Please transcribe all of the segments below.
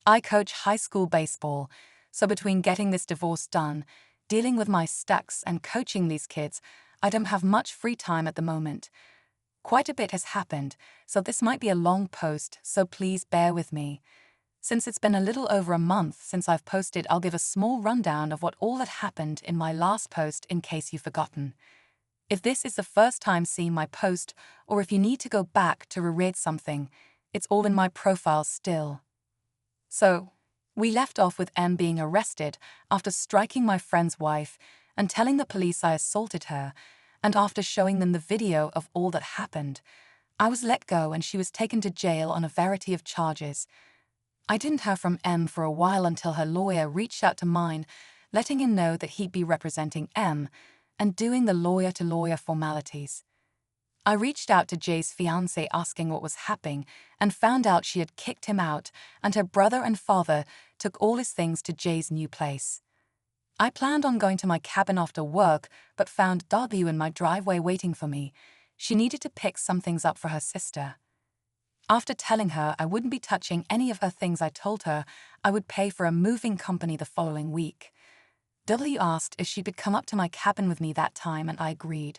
I coach high school baseball, so between getting this divorce done, dealing with my stacks, and coaching these kids, I don't have much free time at the moment. Quite a bit has happened, so this might be a long post, so please bear with me. Since it's been a little over a month since I've posted, I'll give a small rundown of what all that happened in my last post in case you've forgotten. If this is the first time seeing my post, or if you need to go back to reread something, it's all in my profile still. So, we left off with M being arrested after striking my friend's wife and telling the police I assaulted her, and after showing them the video of all that happened, I was let go and she was taken to jail on a variety of charges. I didn't hear from M for a while until her lawyer reached out to mine, letting him know that he'd be representing M and doing the lawyer-to-lawyer formalities. I reached out to Jay's fiancée asking what was happening and found out she had kicked him out and her brother and father took all his things to Jay's new place. I planned on going to my cabin after work but found W in my driveway waiting for me. She needed to pick some things up for her sister. After telling her I wouldn't be touching any of her things, I told her I would pay for a moving company the following week. W asked if she could come up to my cabin with me that time and I agreed,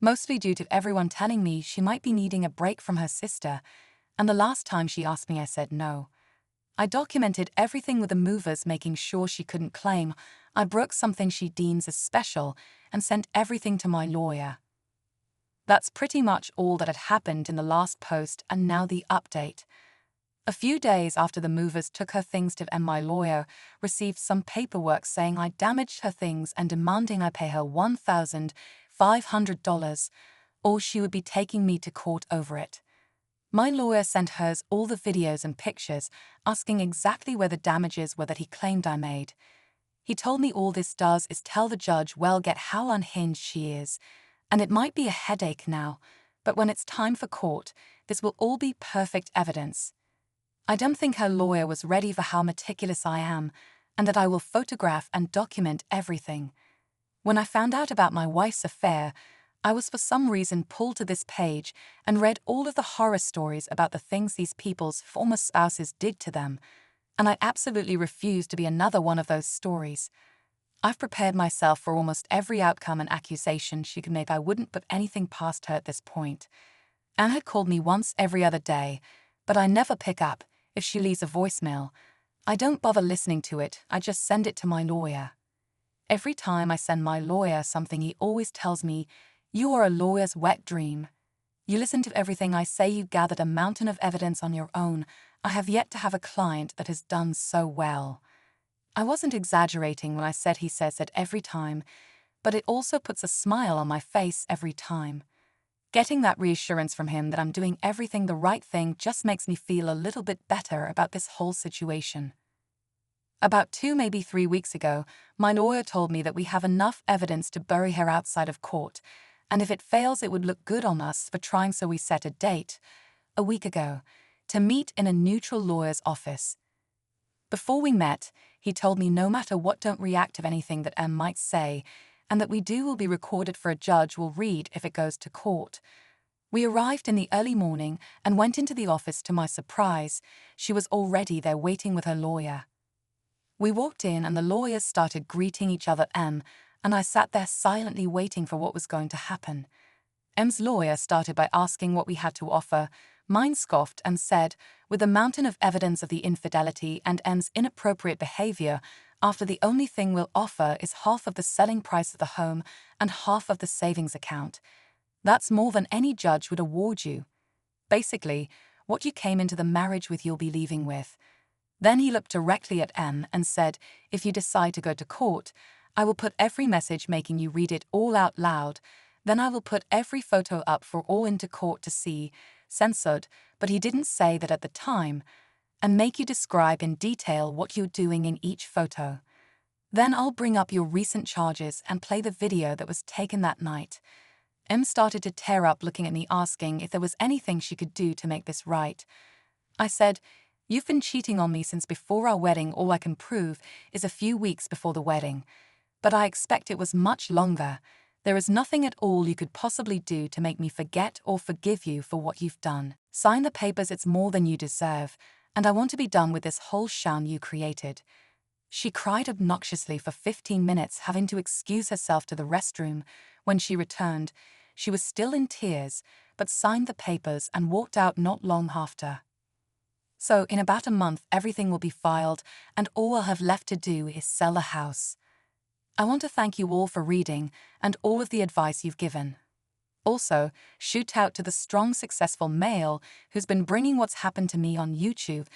mostly due to everyone telling me she might be needing a break from her sister, and the last time she asked me I said no. I documented everything with the movers, making sure she couldn't claim I broke something she deems as special, and sent everything to my lawyer. That's pretty much all that had happened in the last post, and now the update. A few days after the movers took her things to M, my lawyer received some paperwork saying I damaged her things and demanding I pay her $1,500, or she would be taking me to court over it. My lawyer sent hers all the videos and pictures, asking exactly where the damages were that he claimed I made. He told me all this does is tell the judge, well, get how unhinged she is, and it might be a headache now, but when it's time for court, this will all be perfect evidence. I don't think her lawyer was ready for how meticulous I am, and that I will photograph and document everything. When I found out about my wife's affair, I was for some reason pulled to this page and read all of the horror stories about the things these people's former spouses did to them, and I absolutely refuse to be another one of those stories. I've prepared myself for almost every outcome and accusation she could make. I wouldn't put anything past her at this point. Anne had called me once every other day, but I never pick up. If she leaves a voicemail, I don't bother listening to it, I just send it to my lawyer. Every time I send my lawyer something, he always tells me, "You are a lawyer's wet dream. You listen to everything I say, you gathered a mountain of evidence on your own. I have yet to have a client that has done so well." I wasn't exaggerating when I said he says it every time, but it also puts a smile on my face every time. Getting that reassurance from him that I'm doing everything the right thing just makes me feel a little bit better about this whole situation. About 2, maybe 3 weeks ago, my lawyer told me that we have enough evidence to bury her outside of court, and if it fails it would look good on us for trying, so we set a date, a week ago, to meet in a neutral lawyer's office. Before we met, he told me no matter what, don't react to anything that M might say, and that we do will be recorded for a judge will read if it goes to court. We arrived in the early morning and went into the office. To my surprise, she was already there waiting with her lawyer. We walked in and the lawyers started greeting each other, and I sat there silently waiting for what was going to happen. M's lawyer started by asking what we had to offer. Mine scoffed and said, with a mountain of evidence of the infidelity and M's inappropriate behavior, after the only thing we'll offer is half of the selling price of the home and half of the savings account. That's more than any judge would award you. Basically, what you came into the marriage with, you'll be leaving with. Then he looked directly at M and said, if you decide to go to court, I will put every message making you read it all out loud. Then I will put every photo up for all into court to see, censored, but he didn't say that at the time, and make you describe in detail what you're doing in each photo. Then I'll bring up your recent charges and play the video that was taken that night. M started to tear up, looking at me asking if there was anything she could do to make this right. I said, you've been cheating on me since before our wedding. All I can prove is a few weeks before the wedding. But I expect it was much longer. There is nothing at all you could possibly do to make me forget or forgive you for what you've done. Sign the papers, it's more than you deserve. and I want to be done with this whole sham you created." She cried obnoxiously for 15 minutes, having to excuse herself to the restroom. When she returned, she was still in tears, but signed the papers and walked out not long after. So, in about a month, everything will be filed, and all I'll have left to do is sell the house. I want to thank you all for reading and all of the advice you've given. Also, shout out to the strong, successful male who's been bringing what's happened to me on YouTube.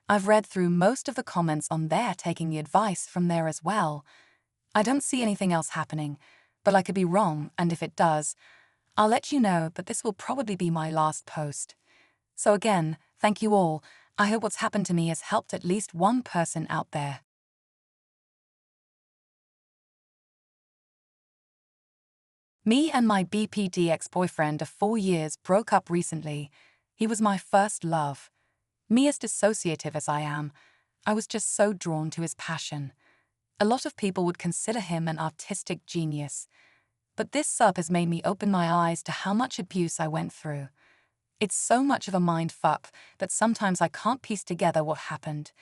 I've read through most of the comments on there, taking the advice from there as well. I don't see anything else happening, but I could be wrong, and if it does, I'll let you know, but this will probably be my last post. So again, thank you all. I hope what's happened to me has helped at least one person out there. Me and my BPD ex-boyfriend of 4 years broke up recently. He was my first love. Me, as dissociative as I am, I was just so drawn to his passion. A lot of people would consider him an artistic genius. But this sub has made me open my eyes to how much abuse I went through. It's so much of a mind fuck that sometimes I can't piece together what happened.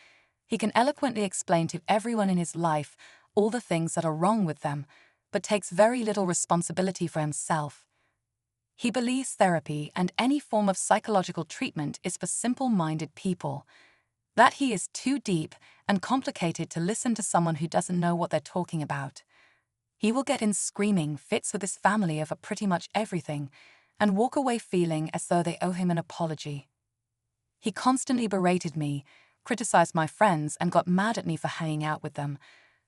He can eloquently explain to everyone in his life all the things that are wrong with them, but takes very little responsibility for himself. He believes therapy and any form of psychological treatment is for simple-minded people, that he is too deep and complicated to listen to someone who doesn't know what they're talking about. He will get in screaming fits with his family over pretty much everything and walk away feeling as though they owe him an apology. He constantly berated me, criticized my friends, and got mad at me for hanging out with them,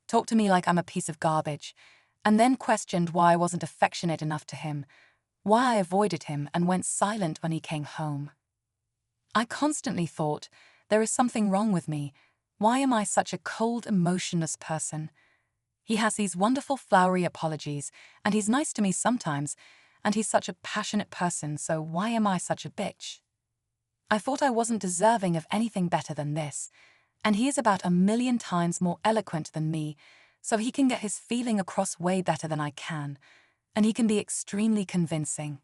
talked to me like I'm a piece of garbage, and then questioned why I wasn't affectionate enough to him, why I avoided him and went silent when he came home. I constantly thought, there is something wrong with me. Why am I such a cold, emotionless person? He has these wonderful flowery apologies, and he's nice to me sometimes, and he's such a passionate person, so why am I such a bitch? I thought I wasn't deserving of anything better than this, and he is about 1,000,000 times more eloquent than me, so he can get his feeling across way better than I can, and he can be extremely convincing.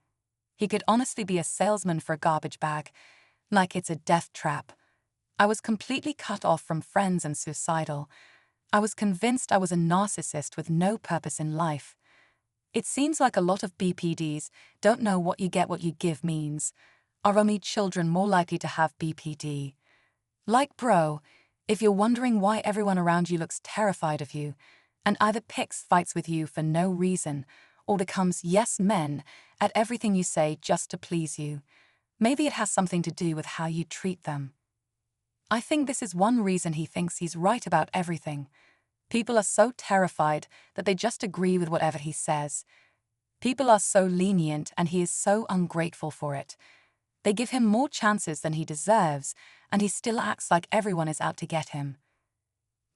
He could honestly be a salesman for a garbage bag, like it's a death trap. I was completely cut off from friends and suicidal. I was convinced I was a narcissist with no purpose in life. It seems like a lot of BPDs don't know what you get what you give means. Are only children more likely to have BPD? Like bro, if you're wondering why everyone around you looks terrified of you, and either picks fights with you for no reason, or becomes yes men at everything you say just to please you, maybe it has something to do with how you treat them. I think this is one reason he thinks he's right about everything. People are so terrified that they just agree with whatever he says. People are so lenient and he is so ungrateful for it. They give him more chances than he deserves, and he still acts like everyone is out to get him.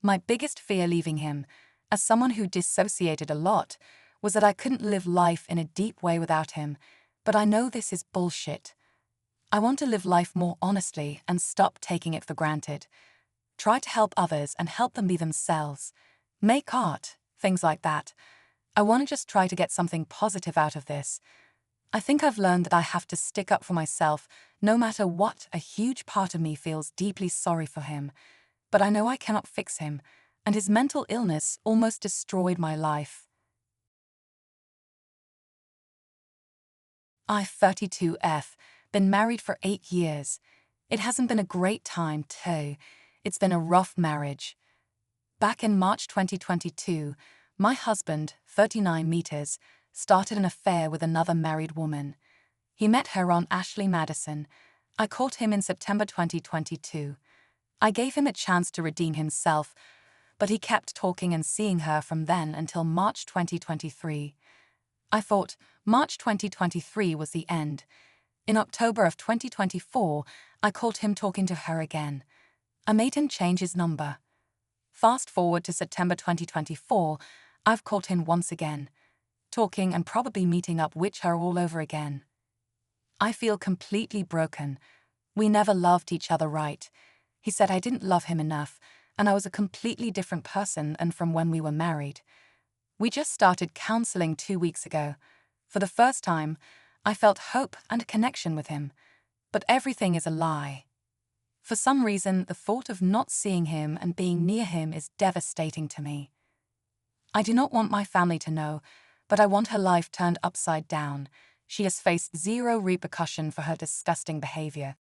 My biggest fear leaving him, as someone who dissociated a lot, was that I couldn't live life in a deep way without him, but I know this is bullshit. I want to live life more honestly and stop taking it for granted. Try to help others and help them be themselves. Make art, things like that. I want to just try to get something positive out of this. I think I've learned that I have to stick up for myself, no matter what. A huge part of me feels deeply sorry for him, but I know I cannot fix him, and his mental illness almost destroyed my life. I've 32F, been married for 8 years. It hasn't been a great time, too. It's been a rough marriage. Back in March 2022, my husband, 39 meters, started an affair with another married woman. He met her on Ashley Madison. I caught him in September 2022. I gave him a chance to redeem himself, but he kept talking and seeing her from then until March 2023. I thought March 2023 was the end. In October of 2024, I caught him talking to her again. I made him change his number. Fast forward to September 2024, I've caught him once again, talking and probably meeting up with her all over again. I feel completely broken. We never loved each other right. He said I didn't love him enough, and I was a completely different person than from when we were married. We just started counseling 2 weeks ago. For the first time, I felt hope and a connection with him. But everything is a lie. For some reason, the thought of not seeing him and being near him is devastating to me. I do not want my family to know, but I want her life turned upside down. She has faced zero repercussion for her disgusting behavior.